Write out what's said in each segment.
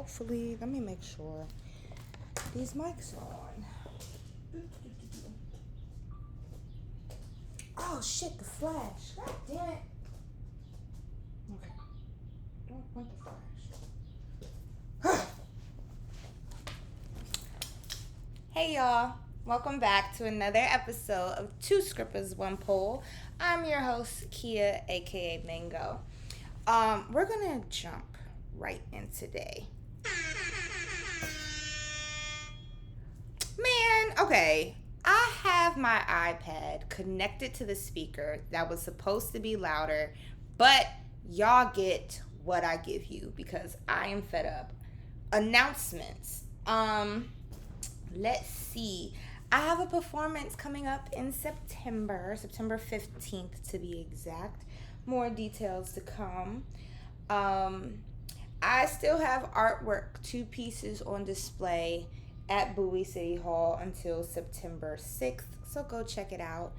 hopefully, let me make sure these mics are on. Oh shit, the flash. God damn it. Okay. Don't want the flash. Hey y'all. Welcome back to another episode of Two Scrippers, One Poll. I'm your host, Kia, aka Mango. We're gonna jump right in today. Man, okay. I have my iPad connected to the speaker that was supposed to be louder, but y'all get what I give you because I am fed up. Announcements. Let's see. I have a performance coming up in September 15th to be exact. More details to come. I still have artwork, 2 pieces on display at Bowie City Hall until September 6th, so go check it out.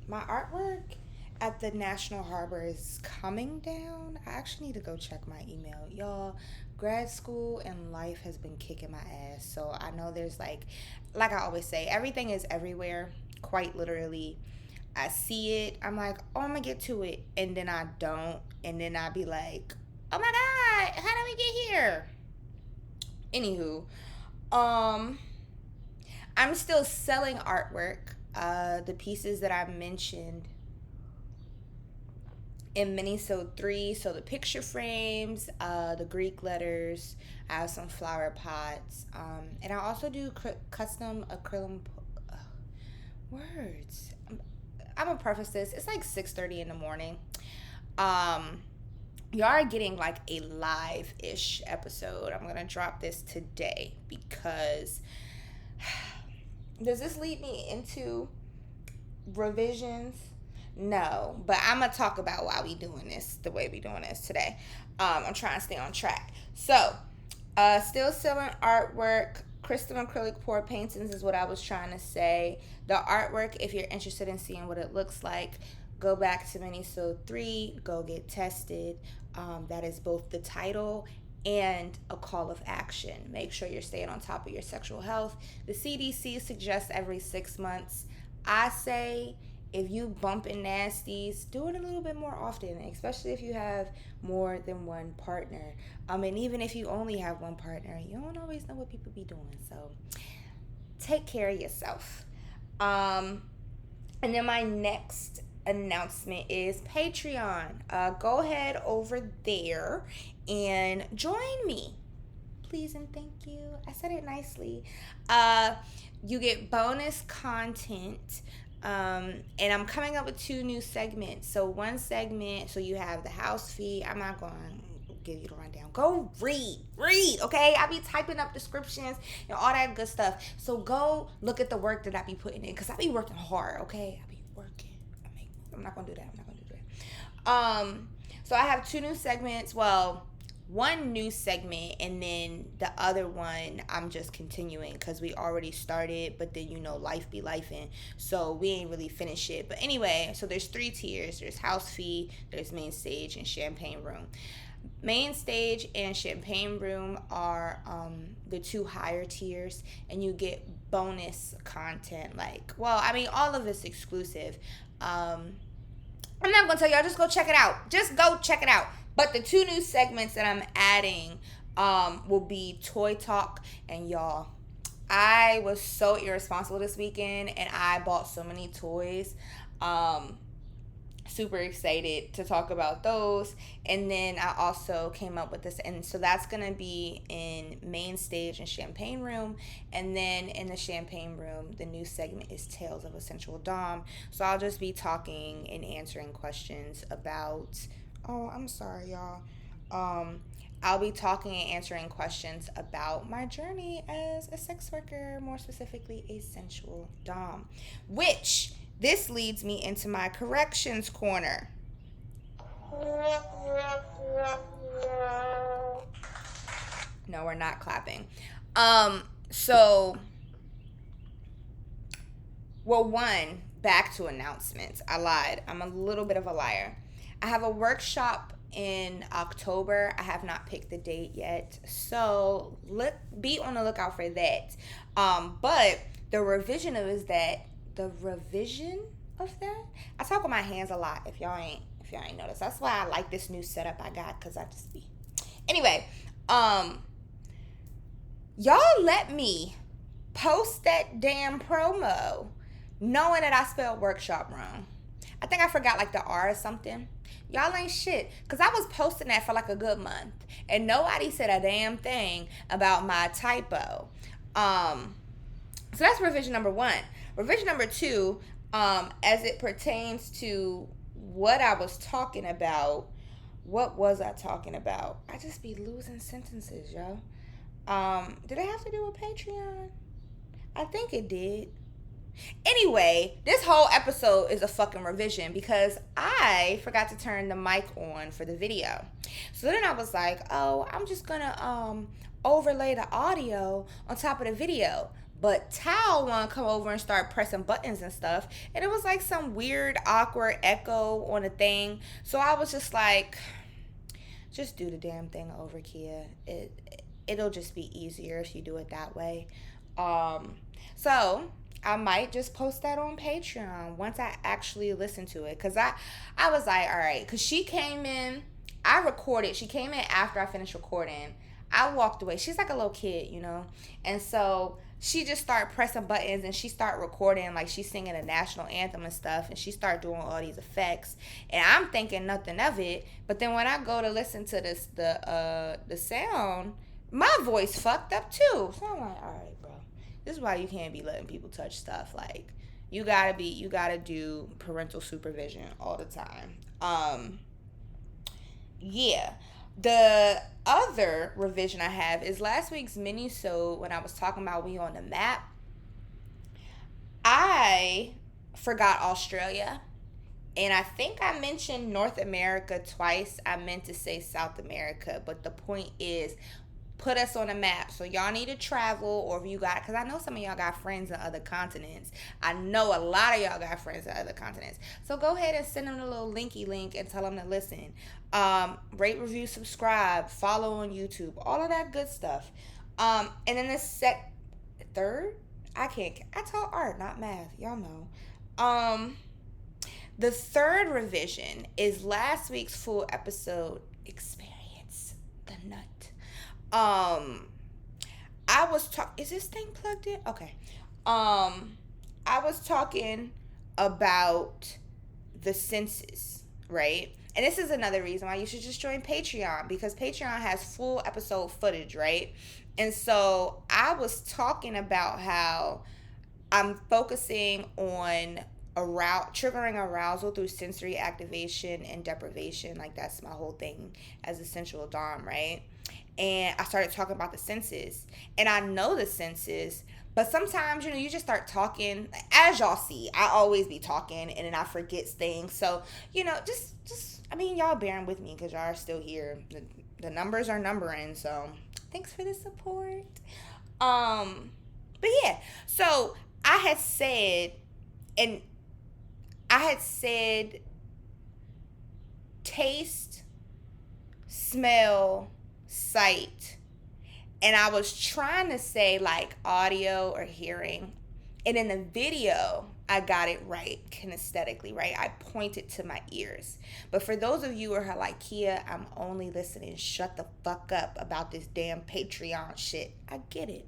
My artwork at the National Harbor is coming down. I actually need to go check my email. Y'all, grad school and life has been kicking my ass, so I know there's like I always say, everything is everywhere, quite literally. I see it, I'm like, oh, I'm gonna get to it, and then I don't, and then I be like, oh my god, how did we get here? Anywho, I'm still selling artwork. The pieces that I mentioned in Minisode 3, so the picture frames, the Greek letters, I have some flower pots, and I also do custom acrylic words. I'm gonna preface this. It's like 6:30 in the morning. You are getting like a live-ish episode. I'm gonna drop this today because does this lead me into revisions? No, but I'm gonna talk about why we doing this the way we doing this today. I'm trying to stay on track. So, still selling artwork. Crystal acrylic pour paintings is what I was trying to say. The artwork, if you're interested in seeing what it looks like, go back to Minisode 3, go get tested. That is both the title and a call of action. Make sure you're staying on top of your sexual health. The CDC suggests every 6 months. I say if you bumping nasties, do it a little bit more often, especially if you have more than one partner. And even if you only have one partner, you don't always know what people be doing. So take care of yourself. And then my next announcement is Patreon. Go ahead over there and join me. Please and thank you. I said it nicely. You get bonus content. And I'm coming up with 2 new segments. So one segment, so you have the house fee. I'm not going to give you the rundown. Go read, okay? I be typing up descriptions and all that good stuff. So go look at the work that I be putting in, because I be working hard, okay? I be working. I'm not going to do that. So I have 2 new segments. Well, one new segment, and then the other one I'm just continuing because we already started, but then life be lifing, so we ain't really finished it. But anyway, so there's 3 tiers. There's house fee, there's main stage, and champagne room. Main stage and champagne room are the 2 higher tiers, and you get bonus content. All of it's exclusive. I'm not gonna tell y'all, just go check it out. But the 2 new segments that I'm adding will be Toy Talk. And y'all, I was so irresponsible this weekend and I bought so many toys. Super excited to talk about those. And then I also came up with this, and so that's gonna be in main stage and champagne room. And then in the champagne room, the new segment is Tales of a Sensual Dom. So I'll just be talking and answering questions about I'm sorry, y'all. I'll be talking and answering questions about my journey as a sex worker, more specifically a sensual dom, which this leads me into my corrections corner. No, we're not clapping. Back to announcements. I lied. I'm a little bit of a liar. I have a workshop in October. I have not picked the date yet, so be on the lookout for that. But the revision of is that the revision of that. I talk with my hands a lot. If y'all ain't noticed, that's why I like this new setup I got, because I just be anyway. Y'all let me post that damn promo knowing that I spelled workshop wrong. I think I forgot like the R or something. Y'all ain't shit. Because I was posting that for like a good month. And nobody said a damn thing about my typo. So that's revision number 1. Revision number 2, as it pertains to what I was talking about. What was I talking about? I just be losing sentences, yo. Did it have to do with Patreon? I think it did. Anyway, this whole episode is a fucking revision because I forgot to turn the mic on for the video. So then I was like, oh, I'm just gonna overlay the audio on top of the video. But Tal wanna come over and start pressing buttons and stuff, and it was like some weird, awkward echo on the thing. So I was just like, just do the damn thing over, Kia. It'll just be easier if you do it that way. So I might just post that on Patreon once I actually listen to it. Because I was like, all right. Because she came in. I recorded. She came in after I finished recording. I walked away. She's like a little kid, you know. And so she just started pressing buttons. And she started recording. Like she's singing a national anthem and stuff. And she started doing all these effects. And I'm thinking nothing of it. But then when I go to listen to this, the sound, my voice fucked up too. So I'm like, all right, bro. This is why you can't be letting people touch stuff. Like, you gotta do parental supervision all the time. Yeah. The other revision I have is last week's Minisode when I was talking about we on the map. I forgot Australia. And I think I mentioned North America twice. I meant to say South America. But the point is, put us on a map. So y'all need to travel, or if you got, because I know some of y'all got friends in other continents. I know a lot of y'all got friends in other continents. So go ahead and send them a little linky link and tell them to listen. Rate, review, subscribe, follow on YouTube, all of that good stuff. And then the third, I taught art, not math. Y'all know. The third revision is last week's full episode, Experience the Nut. I was is this thing plugged in? Okay. I was talking about the census, right? And this is another reason why you should just join Patreon, because Patreon has full episode footage, right? And so I was talking about how I'm focusing on triggering arousal through sensory activation and deprivation. Like, that's my whole thing as a sensual dom, right? And I started talking about the senses. And I know the senses, but sometimes, you just start talking. As y'all see, I always be talking, and then I forget things. So, y'all bearing with me because y'all are still here. The numbers are numbering, so thanks for the support. But yeah, so I had said taste, smell, sight, and I was trying to say like audio or hearing, and in the video I got it right kinesthetically, right? I pointed to my ears. But for those of you who are like, Kia, I'm only listening, shut the fuck up about this damn Patreon shit, I get it,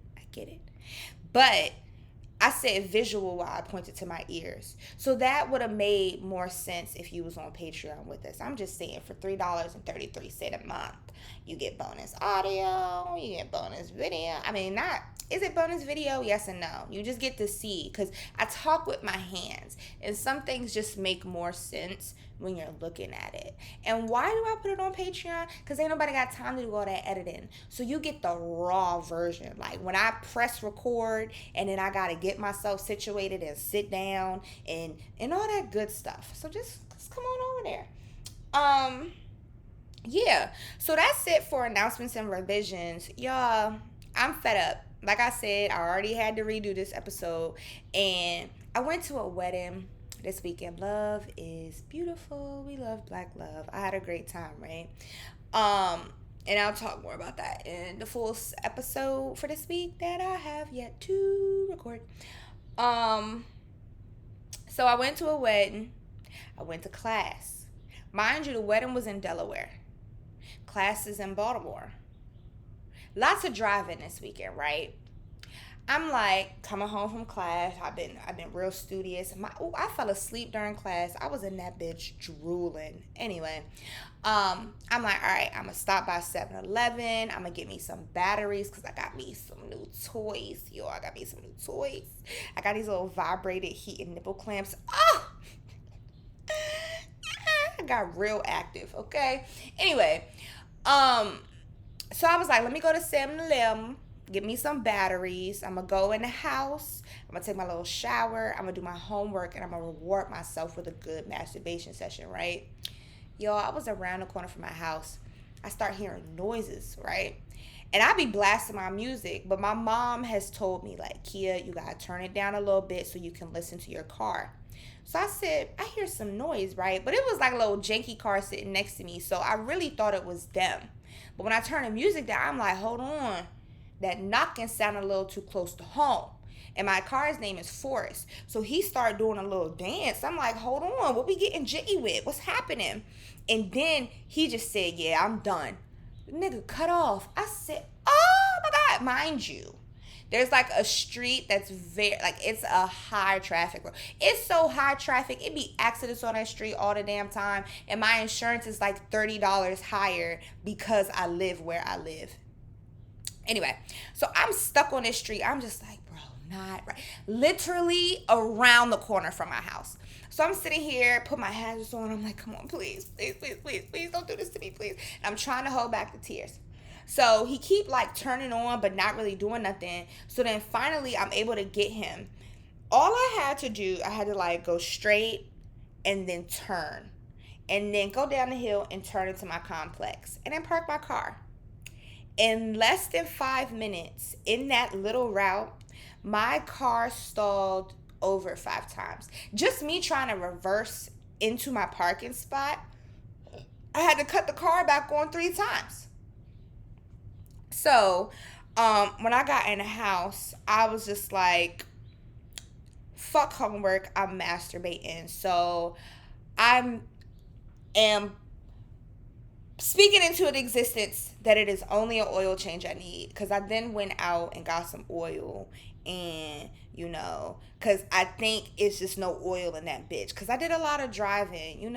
but I said visual while I pointed to my ears. So that would have made more sense if you was on Patreon with us. I'm just saying, for $3.33 a month, you get bonus audio, you get bonus video. Is it bonus video? Yes and no. You just get to see, because I talk with my hands, and some things just make more sense when you're looking at it. And why do I put it on Patreon? Because ain't nobody got time to do all that editing. So you get the raw version. Like when I press record, and then I got to get myself situated and sit down and all that good stuff. So just come on over there. Yeah. So that's it for announcements and revisions. Y'all, I'm fed up. Like I said, I already had to redo this episode, and I went to a wedding this weekend. Love is beautiful. We love black love. I had a great time, right? And I'll talk more about that in the full episode for this week that I have yet to record. Um, so I went to a wedding. I went to class. Mind you, the wedding was in Delaware. Classes in Baltimore. Lots of driving this weekend, right? I'm like coming home from class. I've been real studious. I fell asleep during class. I was in that bitch drooling. Anyway, I'm like, all right, I'm gonna stop by 7-Eleven. I'm gonna get me some batteries because I got me some new toys. I got me some new toys. I got these little vibrated heat and nipple clamps. Oh, I got real active. Okay. Anyway, so I was like, let me go to 7-Eleven, get me some batteries. I'm going to go in the house. I'm going to take my little shower. I'm going to do my homework, and I'm going to reward myself with a good masturbation session, right? Y'all, I was around the corner from my house. I start hearing noises, right? And I be blasting my music, but my mom has told me, like, Kia, you got to turn it down a little bit so you can listen to your car. So I said, I hear some noise, right? But it was like a little janky car sitting next to me, so I really thought it was them. But when I turned the music down, I'm like, hold on. That knocking sounded a little too close to home. And my car's name is Forrest. So he started doing a little dance. I'm like, hold on. What we getting jiggy with? What's happening? And then he just said, yeah, I'm done. The nigga cut off. I said, oh my God. Mind you, there's like a street that's it's a high traffic road. It's so high traffic, it be accidents on that street all the damn time. And my insurance is like $30 higher because I live where I live. Anyway, so I'm stuck on this street. I'm just like, bro, not right. Literally around the corner from my house. So I'm sitting here, put my hazards on. I'm like, come on, please, please, please, please, please don't do this to me, please. And I'm trying to hold back the tears. So he keep like turning on, but not really doing nothing. So then finally I'm able to get him. All I had to do, I had to like go straight and then turn. And then go down the hill and turn into my complex. And then park my car. In less than 5 minutes in that little route, my car stalled over 5 times. Just me trying to reverse into my parking spot, I had to cut the car back on 3 times. So, when I got in the house, I was just like, fuck homework, I'm masturbating. So, I am speaking into an existence that it is only an oil change I need. Because I then went out and got some oil. And, because I think it's just no oil in that bitch. Because I did a lot of driving,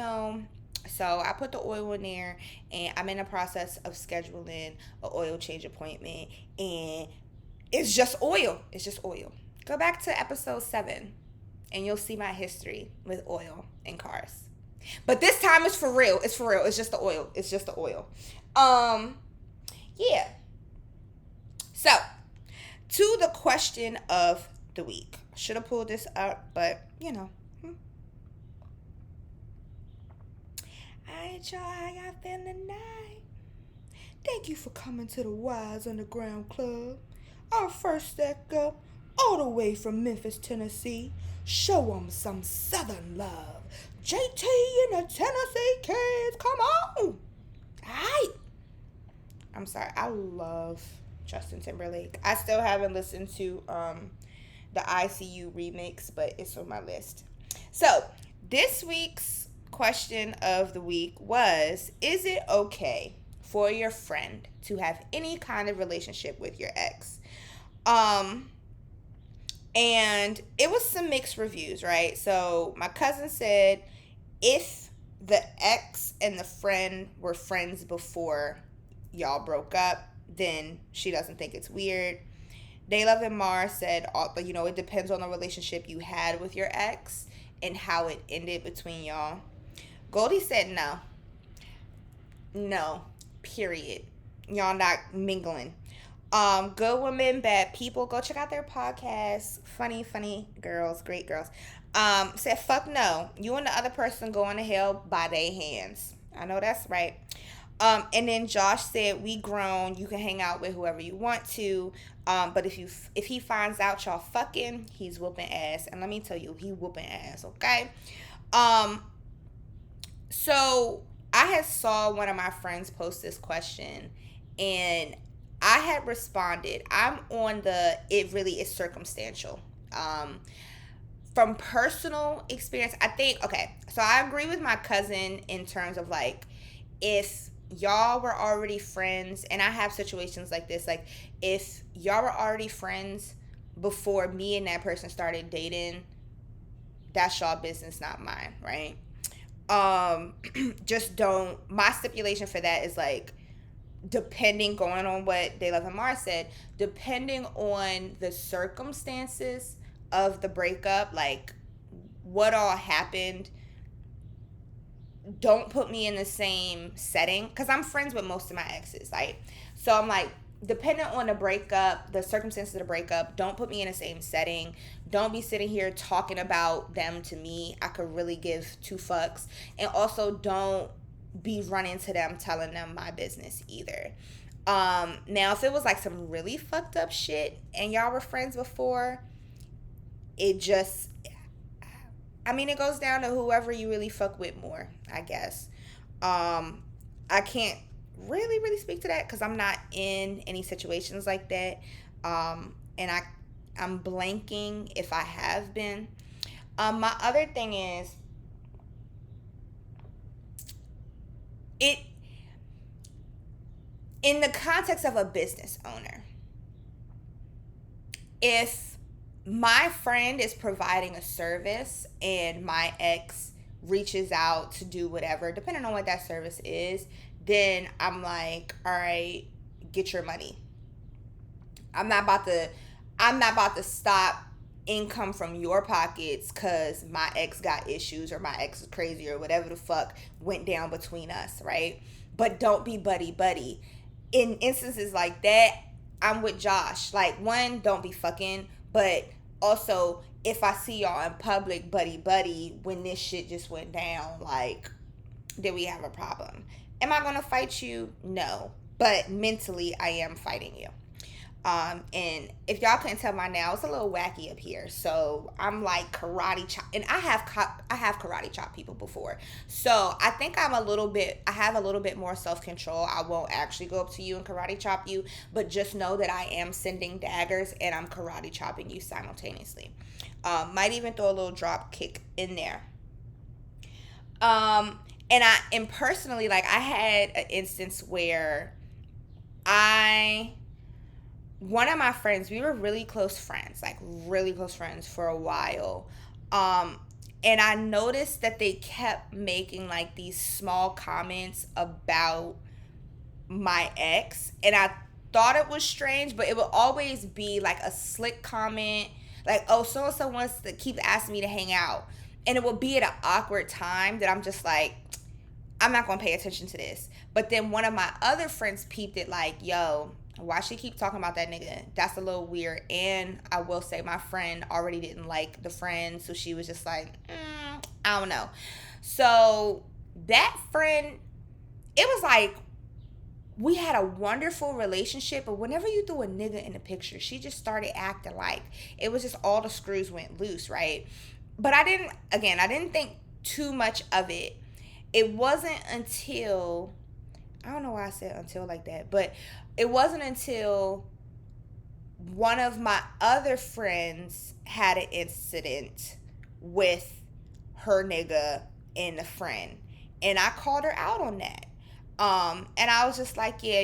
So I put the oil in there. And I'm in the process of scheduling an oil change appointment. And it's just oil. It's just oil. Go back to episode 7. And you'll see my history with oil and cars. But this time it's for real. It's for real. It's just the oil. It's just the oil. Yeah. So, to the question of the week. I should have pulled this up, but, Alright, y'all. How y'all feeling tonight? Thank you for coming to the Wise Underground Club. Our first act up, all the way from Memphis, Tennessee. Show them some Southern love. JT and the Tennessee kids, come on. Alright. I'm sorry. I love Justin Timberlake. I still haven't listened to the ICU remix, but it's on my list. So, this week's question of the week was, is it okay for your friend to have any kind of relationship with your ex? And it was some mixed reviews, right? So my cousin said if the ex and the friend were friends before y'all broke up, then she doesn't think it's weird. They Love and Mar said, it depends on the relationship you had with your ex and how it ended between y'all. Goldie said no. No, period. Y'all not mingling. Good Women, Bad People. Go check out their podcast. Funny girls, great girls. Said fuck no. You and the other person going to hell by their hands. I know that's right. And then Josh said, "We grown. You can hang out with whoever you want to. But if he finds out y'all fucking, he's whooping ass. And let me tell you, he whooping ass. Okay. Um. So I had saw one of my friends post this question, and I had responded. I'm on the it really is circumstantial. Um. From personal experience, I think okay. So I agree with my cousin in terms of like if y'all were already friends, and I have situations like this, like if y'all were already friends before me and that person started dating, that's y'all business, not mine, right? um just don't, my stipulation for that is like, depending, going on what De Love and Mars said, depending on the circumstances of the breakup, like what all happened, don't put me in the same setting, because I'm friends with most of my exes, right? So I'm like, depending on the breakup, the circumstances of the breakup, don't put me in the same setting. Don't be sitting here talking about them to me. I could really give two fucks. And also don't be running to them telling them my business either. Now if it was like some really fucked up shit and y'all were friends before, it just, I mean, it goes down to whoever you really fuck with more, I guess. I can't really speak to that because I'm not in any situations like that. And I'm blanking if I have been. My other thing is it in the context of a business owner. If my friend is providing a service and my ex reaches out to do whatever, depending on what that service is, then I'm like, all right, get your money. I'm not about to stop income from your pockets because my ex got issues or my ex is crazy or whatever the fuck went down between us, right? But don't be buddy buddy. In instances like that, I'm with Josh. Like, one, don't be fucking, but also if I see y'all in public buddy buddy when this shit just went down, like, then we have a problem. Am I gonna fight you? No. But mentally I am fighting you. And if y'all couldn't tell by now, it's a little wacky up here. So I'm like karate chop, and I have karate chop people before. So I think I have a little bit more self control. I won't actually go up to you and karate chop you, but just know that I am sending daggers and I'm karate chopping you simultaneously. Might even throw a little drop kick in there. And personally, like, I had an instance where I one of my friends, we were really close friends, like really close friends for a while. And I noticed that they kept making like these small comments about my ex. And I thought it was strange, but it would always be like a slick comment, like, oh, so and so wants to keep asking me to hang out. And it would be at an awkward time that I'm just like, I'm not gonna pay attention to this. But then one of my other friends peeped it, like, yo, why she keep talking about that nigga? That's a little weird. And I will say my friend already didn't like the friend, so she was just like, I don't know. So that friend, it was like we had a wonderful relationship, but whenever you threw a nigga in the picture, she just started acting like it was just all the screws went loose, right? But I didn't think too much of it. It wasn't until, I don't know why I said until like that, but it wasn't until one of my other friends had an incident with her nigga and a friend, and I called her out on that. And I was just like, yeah,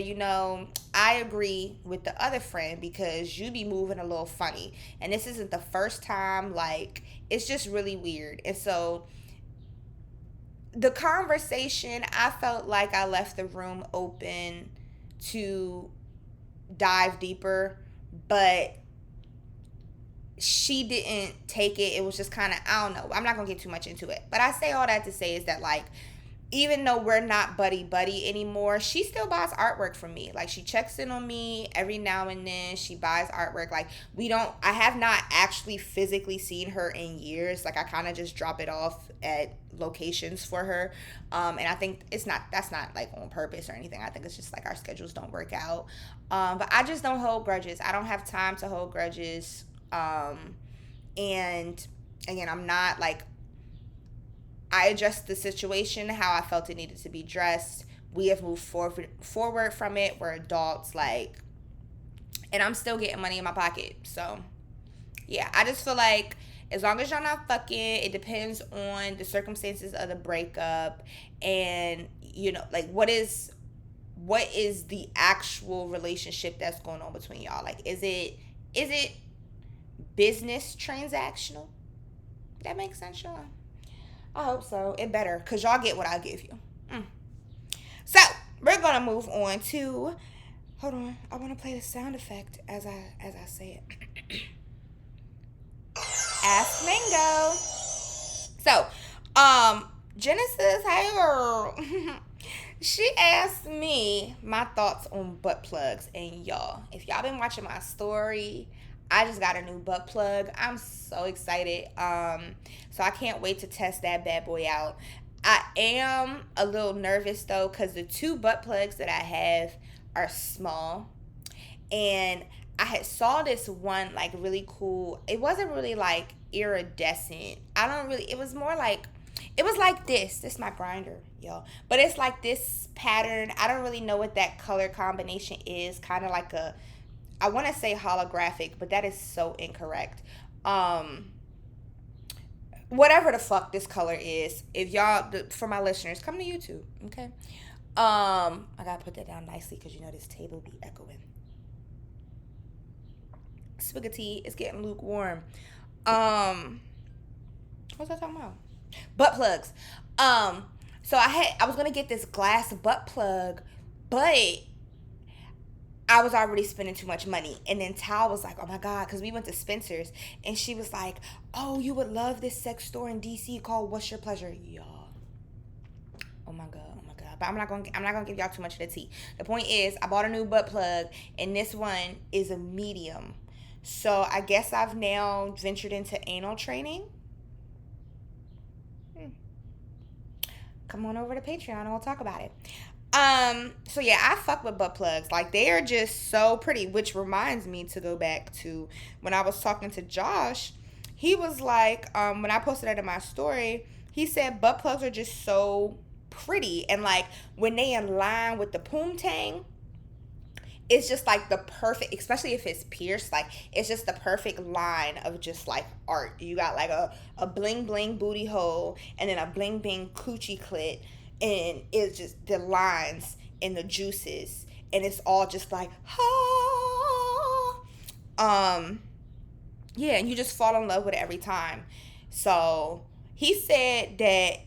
I agree with the other friend because you be moving a little funny, and this isn't the first time. Like, it's just really weird. And so the conversation, I felt like I left the room open to dive deeper, but she didn't take it. It was just kind of, I don't know. I'm not going to get too much into it. But I say all that to say is that, like, even though we're not buddy buddy anymore, she still buys artwork from me. Like, she checks in on me every now and then. She buys artwork. Like, I have not actually physically seen her in years. Like, I kind of just drop it off at locations for her. And I think that's not like on purpose or anything. I think it's just like our schedules don't work out. But I just don't hold grudges. I don't have time to hold grudges. And again, I'm not like, I addressed the situation how I felt it needed to be addressed. We have moved forward from it. We're adults, like, and I'm still getting money in my pocket. So, yeah, I just feel like as long as y'all not fucking, it depends on the circumstances of the breakup, and like, what is the actual relationship that's going on between y'all? Like, is it business transactional? That makes sense, y'all. I hope so. It better, because y'all get what I give you. So, we're going to move on to... Hold on. I want to play the sound effect as I say it. Ask Mango. So, Genesis, hey girl. She asked me my thoughts on butt plugs. And y'all, if y'all been watching my story... I just got a new butt plug. I'm so excited. So I can't wait to test that bad boy out. I am a little nervous though, because the two butt plugs that I have are small. And I had saw this one like really cool. It wasn't really like iridescent. It was more like, it was like this. This is my grinder, y'all. But it's like this pattern. I don't really know what that color combination is. Kind of like I want to say holographic, but that is so incorrect. Whatever the fuck this color is, if y'all, for my listeners, come to YouTube, okay? I gotta put that down nicely because this table be echoing. Spaghetti is getting lukewarm. What was I talking about? Butt plugs. So I was gonna get this glass butt plug, but I was already spending too much money. And then Tal was like, oh my God, because we went to Spencer's. And she was like, oh, you would love this sex store in DC called What's Your Pleasure? Y'all. Oh my God. But I'm not gonna give y'all too much of the tea. The point is, I bought a new butt plug, and this one is a medium. So I guess I've now ventured into anal training. Come on over to Patreon and we'll talk about it. So yeah, I fuck with butt plugs. Like, they are just so pretty, which reminds me to go back to when I was talking to Josh. He was like, when I posted that in my story, he said butt plugs are just so pretty. And like, when they in line with the poontang, it's just like the perfect, especially if it's pierced, like, it's just the perfect line of just like art. You got like a bling bling booty hole, and then a bling bling coochie clit, and it's just the lines and the juices, and it's all just like, yeah, and you just fall in love with it every time. So he said that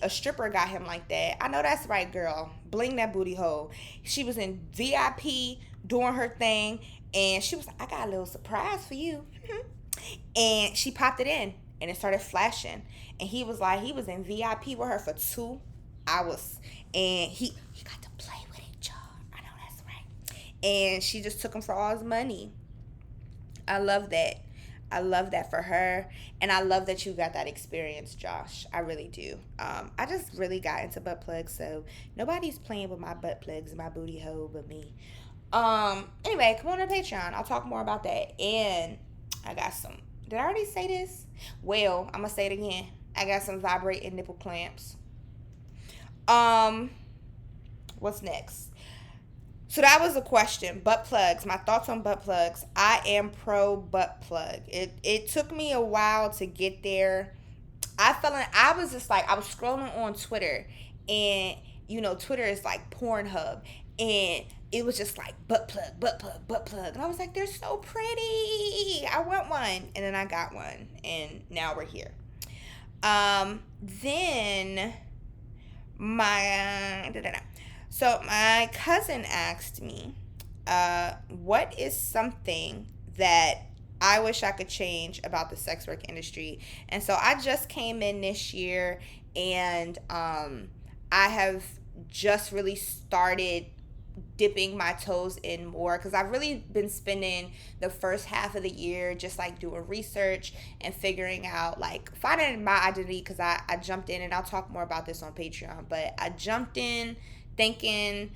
a stripper got him like that. I know that's right, girl. Bling that booty hole. She was in VIP doing her thing, and she was like, I got a little surprise for you. And she popped it in, and it started flashing. And he was like, he was in VIP with her for 2 hours, and he got to play with it, y'all. I know that's right. And she just took him for all his money. I love that. I love that for her, and I love that you got that experience, Josh. I really do. I just really got into butt plugs, so nobody's playing with my butt plugs and my booty hole but me. Anyway, come on to Patreon. I'll talk more about that. And I got some. Did I already say this? Well, I'm gonna say it again. I got some vibrating nipple clamps. What's next? So that was a question. Butt plugs. My thoughts on butt plugs. I am pro butt plug. It took me a while to get there. I was just like, I was scrolling on Twitter, and Twitter is like Pornhub, and it was just like butt plug, butt plug, butt plug. And I was like, they're so pretty. I want one. And then I got one, and now we're here. Then so my cousin asked me, what is something that I wish I could change about the sex work industry? And so I just came in this year, and I have just really started dipping my toes in more, because I've really been spending the first half of the year just like doing research and figuring out, like, finding my identity, because I jumped in, and I'll talk more about this on Patreon, but I jumped in thinking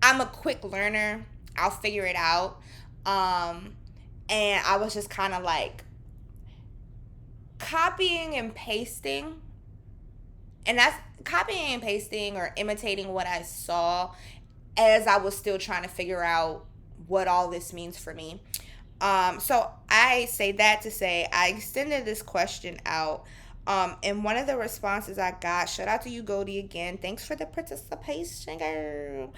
I'm a quick learner, I'll figure it out. And I was just kind of like copying and pasting, and that's copying and pasting or imitating what I saw as I was still trying to figure out what all this means for me. So I say that to say I extended this question out. And one of the responses I got, shout out to you, Goldie, again. Thanks for the participation, girl.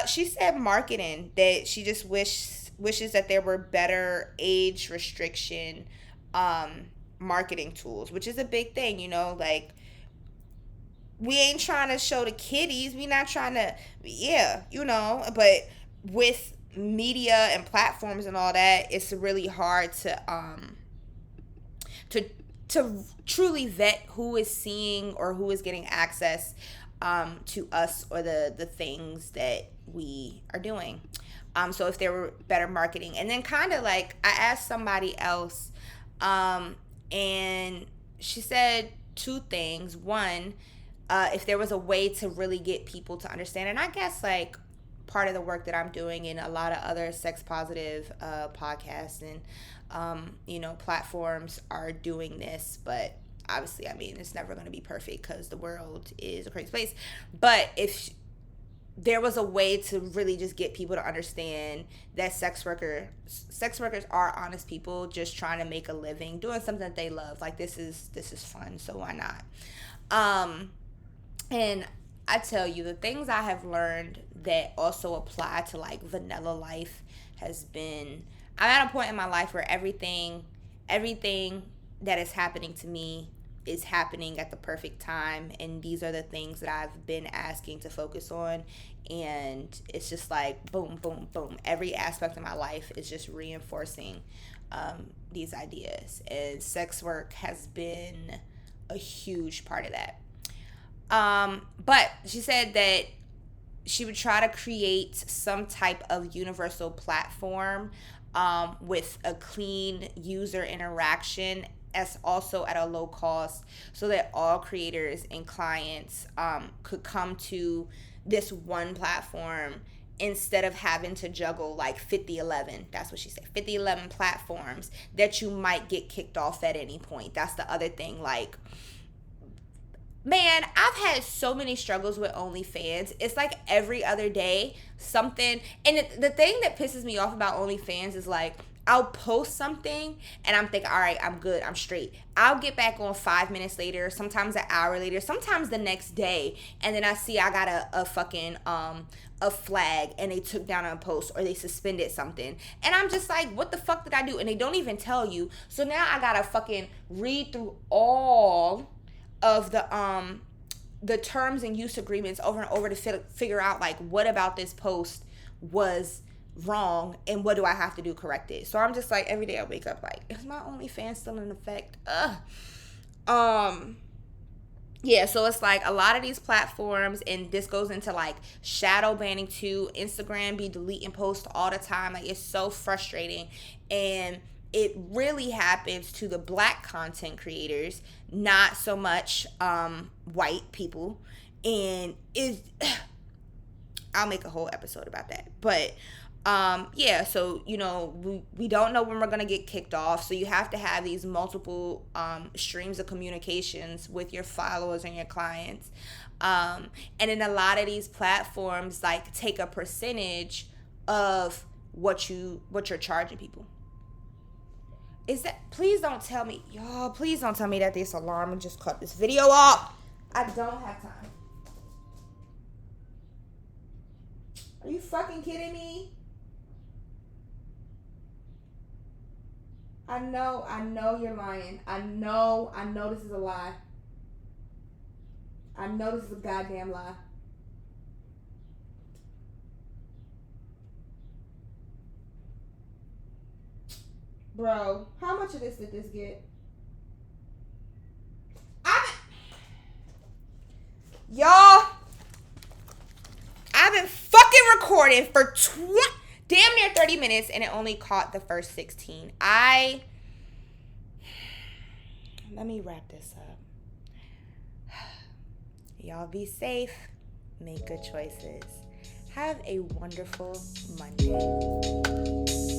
She said marketing, that she just wishes that there were better age restriction marketing tools, which is a big thing, like, we ain't trying to show the kiddies. We not trying to, yeah, but with media and platforms and all that, it's really hard to to truly vet who is seeing or who is getting access to us or the things that we are doing. So if there were better marketing, and then kind of like I asked somebody else, and she said two things. One, if there was a way to really get people to understand, and I guess like part of the work that I'm doing in a lot of other sex positive podcasts and platforms are doing this, but obviously, I mean, it's never going to be perfect because the world is a crazy place. But if there was a way to really just get people to understand that sex workers are honest people just trying to make a living doing something that they love, like, this is fun, so why not? And I tell you, the things I have learned that also apply to like vanilla life has been, I'm at a point in my life where everything that is happening to me is happening at the perfect time, and these are the things that I've been asking to focus on, and it's just like boom boom boom, every aspect of my life is just reinforcing these ideas, and sex work has been a huge part of that. But she said that she would try to create some type of universal platform with a clean user interaction, as also at a low cost, so that all creators and clients could come to this one platform instead of having to juggle like 5011, that's what she said, 5011 platforms that you might get kicked off at any point. That's the other thing, like, man, I've had so many struggles with OnlyFans. It's like every other day something. And the thing that pisses me off about OnlyFans is like, I'll post something and I'm thinking, all right, I'm good, I'm straight. I'll get back on 5 minutes later, sometimes an hour later, sometimes the next day, and then I see I got a fucking a flag, and they took down a post or they suspended something, and I'm just like, what the fuck did I do? And they don't even tell you. So now I gotta fucking read through all of the terms and use agreements over and over to figure out like what about this post was wrong and what do I have to do to correct it. So I'm just like, every day I wake up like, is my OnlyFans still in effect? Yeah, so it's like a lot of these platforms, and this goes into like shadow banning too. Instagram be deleting posts all the time. Like, it's so frustrating, and it really happens to the black content creators, not so much white people. And I'll make a whole episode about that. But yeah, so we don't know when we're gonna get kicked off, so you have to have these multiple streams of communications with your followers and your clients, and then a lot of these platforms like take a percentage of what you're charging people. Is that, please don't tell me, y'all, please don't tell me that this alarm just cut this video off. I don't have time. Are you fucking kidding me? I know you're lying. I know this is a lie. I know this is a goddamn lie. Bro, how much of this did this get? Y'all, I've been fucking recording for damn near 30 minutes and it only caught the first 16. Let me wrap this up. Y'all be safe. Make good choices. Have a wonderful Monday.